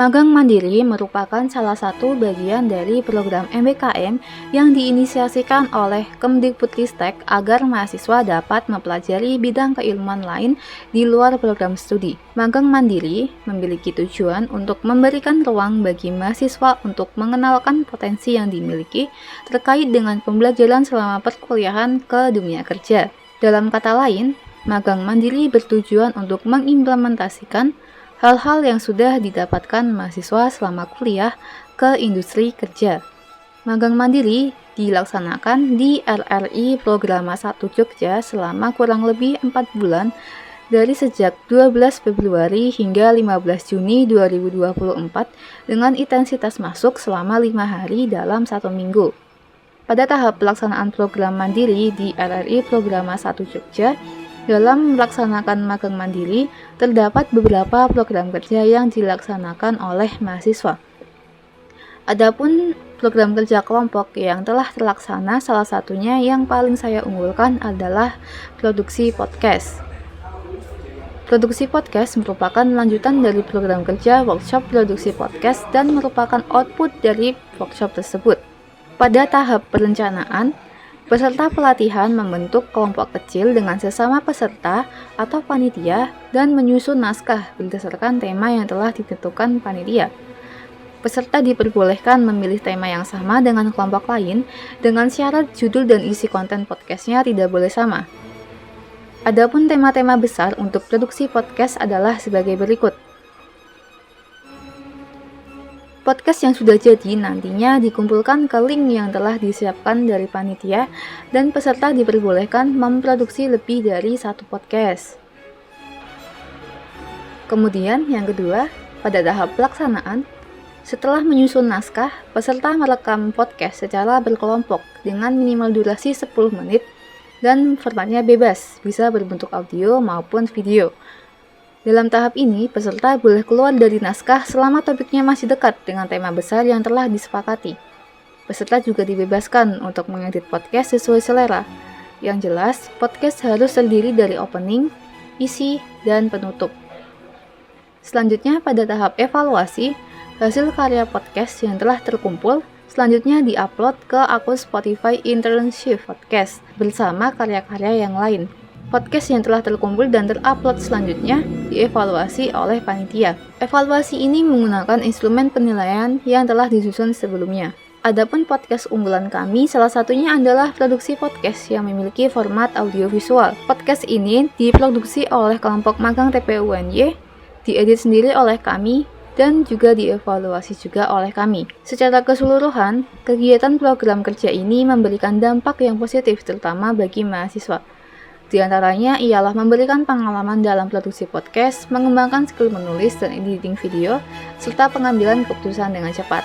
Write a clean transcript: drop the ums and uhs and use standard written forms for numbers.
Magang mandiri merupakan salah satu bagian dari program MBKM yang diinisiasikan oleh Kemdikbudristek agar mahasiswa dapat mempelajari bidang keilmuan lain di luar program studi. Magang mandiri memiliki tujuan untuk memberikan ruang bagi mahasiswa untuk mengenalkan potensi yang dimiliki terkait dengan pembelajaran selama perkuliahan ke dunia kerja. Dalam kata lain, magang mandiri bertujuan untuk mengimplementasikan hal-hal yang sudah didapatkan mahasiswa selama kuliah ke industri kerja. Magang mandiri dilaksanakan di RRI Programa 1 Jogja selama kurang lebih 4 bulan dari sejak 12 Februari hingga 15 Juni 2024 dengan intensitas masuk selama 5 hari dalam 1 minggu. Pada tahap pelaksanaan program mandiri di RRI Programa 1 Jogja, dalam melaksanakan magang mandiri, terdapat beberapa program kerja yang dilaksanakan oleh mahasiswa. Adapun program kerja kelompok yang telah terlaksana, salah satunya yang paling saya unggulkan adalah produksi podcast. Produksi podcast merupakan lanjutan dari program kerja workshop produksi podcast dan merupakan output dari workshop tersebut. Pada tahap perencanaan, peserta pelatihan membentuk kelompok kecil dengan sesama peserta atau panitia dan menyusun naskah berdasarkan tema yang telah ditentukan panitia. Peserta diperbolehkan memilih tema yang sama dengan kelompok lain dengan syarat judul dan isi konten podcastnya tidak boleh sama. Adapun tema-tema besar untuk produksi podcast adalah sebagai berikut. Podcast yang sudah jadi nantinya dikumpulkan ke link yang telah disiapkan dari panitia dan peserta diperbolehkan memproduksi lebih dari 1 podcast. Kemudian yang kedua, pada tahap pelaksanaan, setelah menyusun naskah, peserta merekam podcast secara berkelompok dengan minimal durasi 10 menit dan formatnya bebas, bisa berbentuk audio maupun video. Dalam tahap ini, peserta boleh keluar dari naskah selama topiknya masih dekat dengan tema besar yang telah disepakati. Peserta juga dibebaskan untuk mengedit podcast sesuai selera. Yang jelas, podcast harus terdiri dari opening, isi, dan penutup. Selanjutnya, pada tahap evaluasi, hasil karya podcast yang telah terkumpul selanjutnya diupload ke akun Spotify Internship Podcast bersama karya-karya yang lain. Podcast yang telah terkumpul dan terupload selanjutnya dievaluasi oleh panitia. Evaluasi ini menggunakan instrumen penilaian yang telah disusun sebelumnya. Adapun podcast unggulan kami, salah satunya adalah produksi podcast yang memiliki format audiovisual. Podcast ini diproduksi oleh kelompok magang TPUNY, diedit sendiri oleh kami, dan juga dievaluasi juga oleh kami. Secara keseluruhan, kegiatan program kerja ini memberikan dampak yang positif terutama bagi mahasiswa. Di antaranya ialah memberikan pengalaman dalam produksi podcast, mengembangkan skill menulis dan editing video, serta pengambilan keputusan dengan cepat.